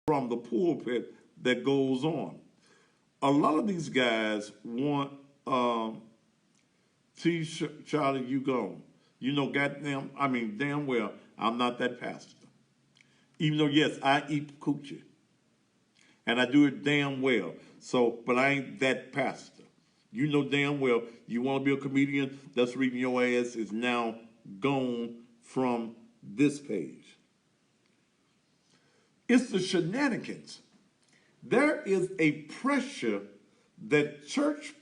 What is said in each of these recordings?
from the pulpit that goes on. A lot of these guys want Charlie, you gone. You know, goddamn, I mean, damn well, I'm not that pastor. Even though, yes, I eat coochie. And I do it damn well. So, but I ain't that pastor. You know damn well, you want to be a comedian, that's the reason your ass is now gone from this page. It's the shenanigans. There is a pressure that church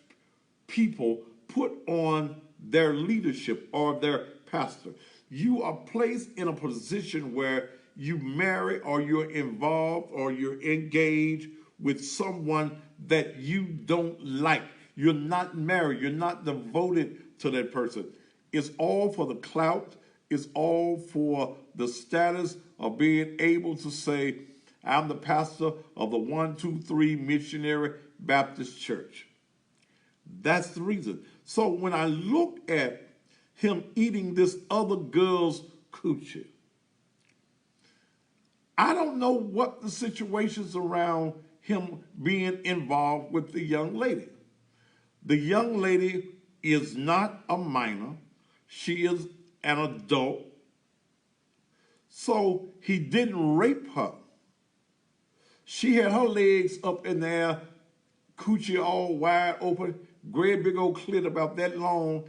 people put on their leadership or their pastor. You are placed in a position where you marry or you're involved or you're engaged with someone that you don't like. You're not married. You're not devoted to that person. It's all for the clout. It's all for the status of being able to say, I'm the pastor of the 123 Missionary Baptist Church. That's the reason. So when I look at him eating this other girl's coochie, I don't know what the situations around him being involved with the young lady. The young lady is not a minor. She is an adult. So he didn't rape her. She had her legs up in there, coochie all wide open, great big old clit about that long.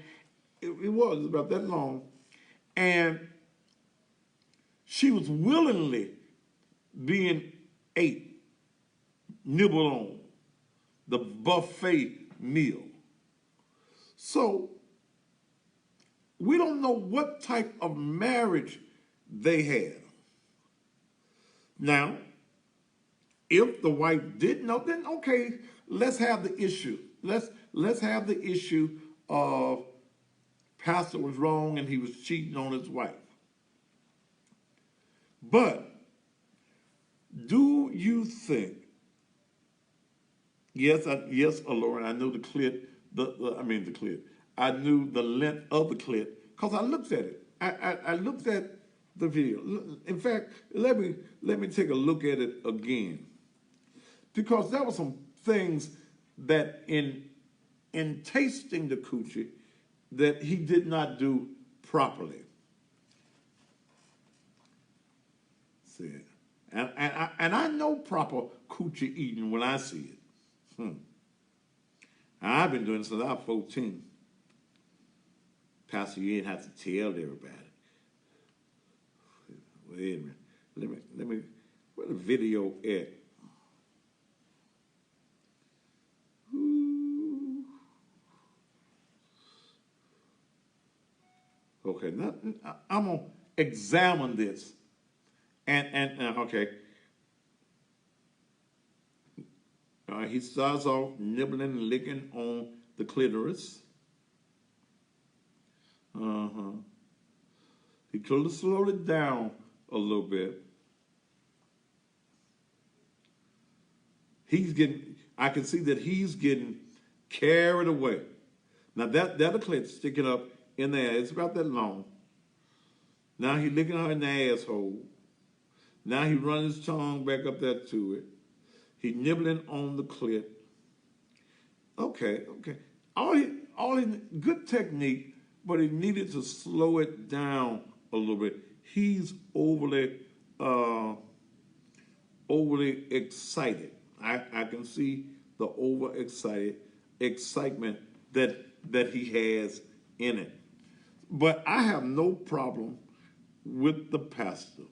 It was about that long. And she was willingly being ate, nibbled on, the buffet meal. So we don't know what type of marriage they had. Now, if the wife did know, then okay, let's have the issue. Let's have the issue of pastor was wrong and he was cheating on his wife. But do you think? Yes, Lauren, I knew the clit. The clit. I knew the length of the clit because I looked at it. I looked at the video. In fact, let me take a look at it again, because there were some things that in tasting the coochie that he did not do properly. See, and I know proper coochie eating when I see it. I've been doing it since I was 14. Pastor, you didn't have to tell everybody. Wait a minute. Let me, where the video at? Ooh. Okay, now I'm going to examine this. And okay. He starts off nibbling and licking on the clitoris. He could have slowed it down a little bit. I can see that he's getting carried away. Now that a clit sticking up in there, it's about that long. Now he's licking her in the asshole. Now he runs his tongue back up there to it. He's nibbling on the clit. Okay. All good technique, but he needed to slow it down a little bit. He's overly excited. I can see the excitement that he has in it. But I have no problem with the pastor.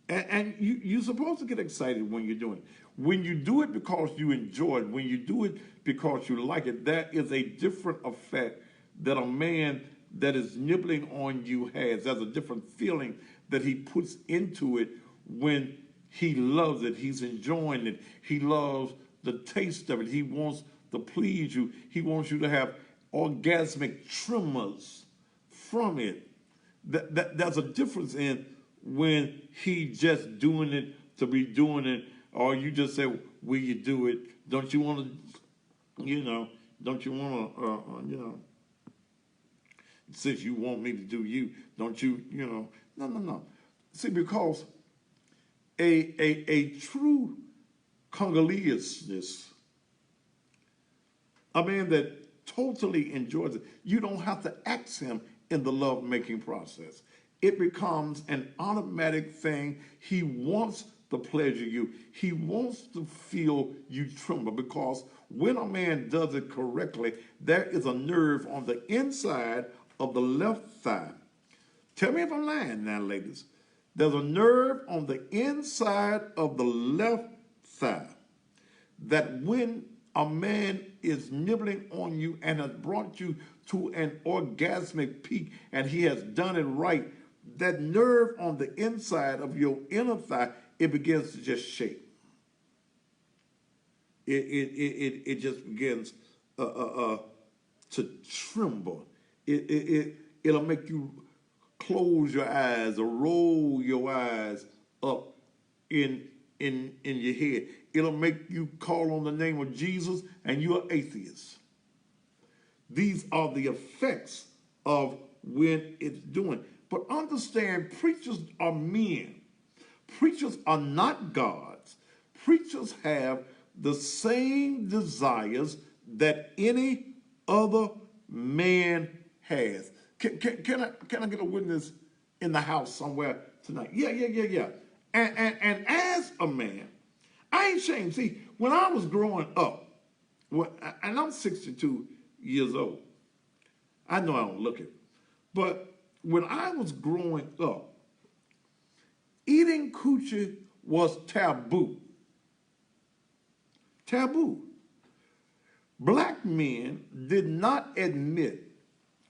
And you're supposed to get excited when you're doing it. When you do it because you enjoy it, when you do it because you like it, that is a different effect that a man that is nibbling on you has. There's a different feeling that he puts into it when he loves it. He's enjoying it. He loves the taste of it. He wants to please you. He wants you to have orgasmic tremors from it. There's a difference in when he just doing it to be doing it, or you just say, will you do it? Don't you want to, don't you want to, since you want me to do you, don't you, no. See, because a true Congolese, a man that totally enjoys it. You don't have to ask him in the love-making process. It becomes an automatic thing. He wants to pleasure you. He wants to feel you tremble, because when a man does it correctly, there is a nerve on the inside of the left thigh. Tell me if I'm lying now, ladies. There's a nerve on the inside of the left thigh that when a man is nibbling on you and has brought you to an orgasmic peak and he has done it right, that nerve on the inside of your inner thigh, it begins to just shake. It just begins to tremble. It'll make you close your eyes or roll your eyes up in your head. It'll make you call on the name of Jesus and you're atheist. These are the effects of when it's doing. But understand, preachers are men. Preachers are not gods. Preachers have the same desires that any other man has. Can I get a witness in the house somewhere tonight? Yeah. And as a man, I ain't ashamed. See, when I was growing up, and I'm 62 years old, I know I don't look it, but when I was growing up, eating coochie was taboo. Taboo. Black men did not admit,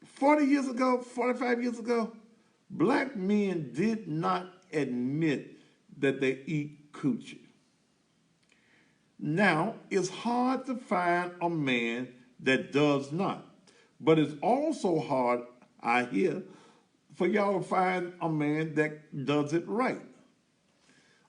40 years ago, 45 years ago, black men did not admit that they eat coochie. Now, it's hard to find a man that does not. But it's also hard, I hear, for y'all to find a man that does it right.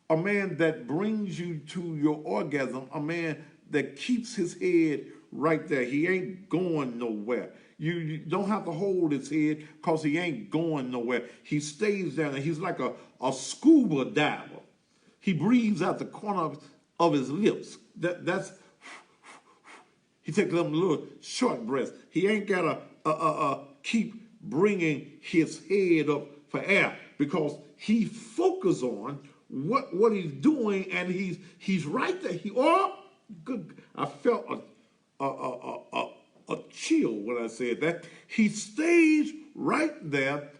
A man that brings you to your orgasm, a man that keeps his head right there. He ain't going nowhere. You don't have to hold his head because he ain't going nowhere. He stays down there. He's like a scuba diver. He breathes out the corner of his lips. That's he takes them little short breaths. He ain't got to keep bringing his head up for air because he focuses on what he's doing, and he's right there. Good. I felt a chill when I said that. He stays right there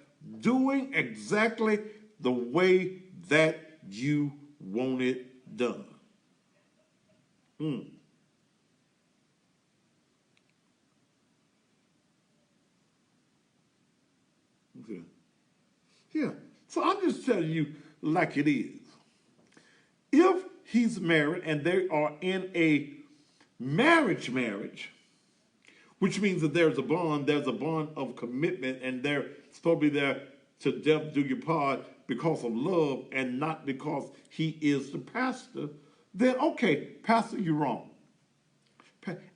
doing exactly the way that you want it done. Okay. Yeah. So I'm just telling you like it is. If he's married and they are in a marriage, which means that there's a bond of commitment, and they're supposed to be there to death do your part because of love and not because he is the pastor, then okay, pastor, you're wrong.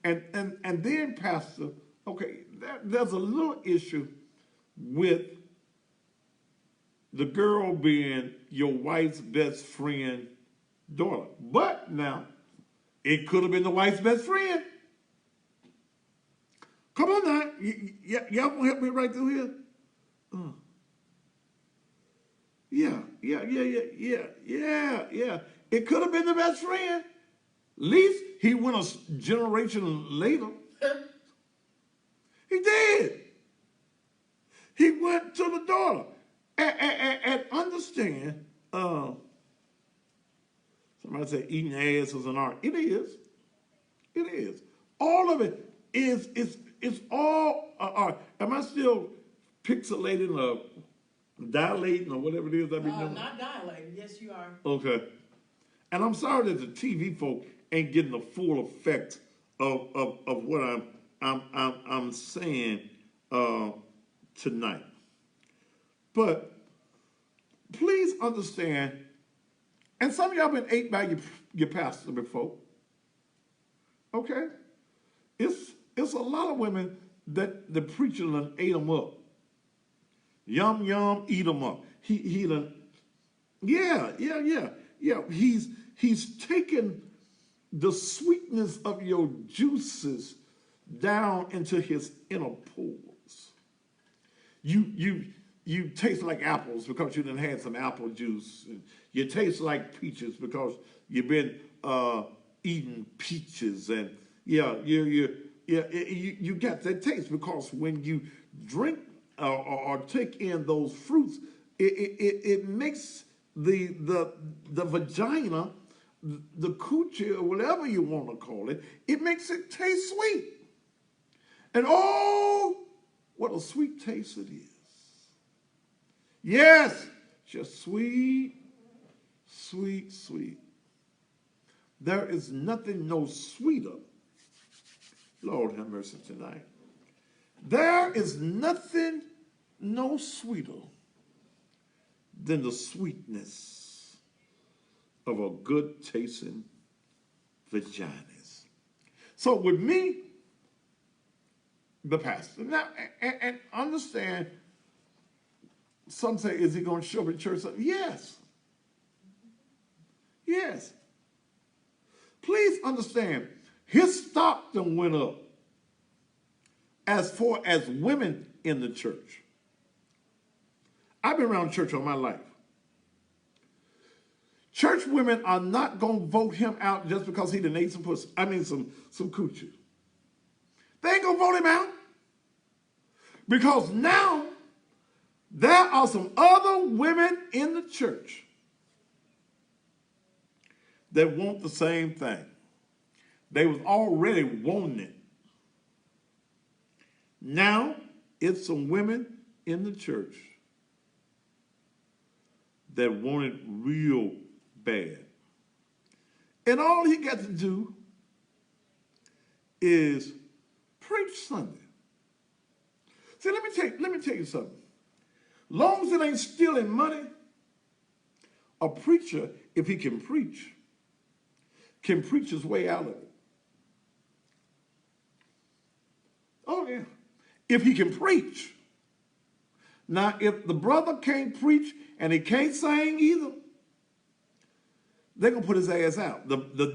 And then pastor, okay, there's a little issue with the girl being your wife's best friend daughter. But now, it could have been the wife's best friend. Come on now. Y'all gonna help me right through here? Yeah. It could have been the best friend. At least he went a generation later. He did. He went to the daughter. And understand, somebody say eating ass is an art. It is. It is. All of it is, it's all art. Am I still pixelating or dilating or whatever it is I've been doing? Not dilating. Yes, you are. Okay. And I'm sorry that the TV folk ain't getting the full effect of what I'm saying tonight. But please understand, and some of y'all been ate by your pastor before. Okay? It's a lot of women that the preacher done ate them up. Yum, eat them up. He done, yeah. Yeah, he's taken the sweetness of your juices down into his inner pores. You taste like apples because you done had some apple juice. And you taste like peaches because you've been eating peaches, and you got that taste because when you drink or take in those fruits, it makes the vagina, the coochie, or whatever you want to call it, it makes it taste sweet. And oh, what a sweet taste it is. Yes, just sweet, sweet, sweet. There is nothing no sweeter. Lord have mercy tonight. There is nothing no sweeter than the sweetness of a good tasting vaginas. So with me, the pastor, now, and understand, some say, is he going to show up at church? Yes. Yes. Please understand, his Stockton went up as far as women in the church. I've been around church all my life. Church women are not going to vote him out just because he done ate some pussy. I mean, some coochie. They ain't going to vote him out. Because now there are some other women in the church that want the same thing. They was already wanting it. Now it's some women in the church that want it real bad. And all he got to do is preach Sunday. See, let me tell you something. Long as it ain't stealing money, a preacher, if he can preach his way out of it. Oh, yeah. If he can preach. Now, if the brother can't preach and he can't sing either, they're going to put his ass out. The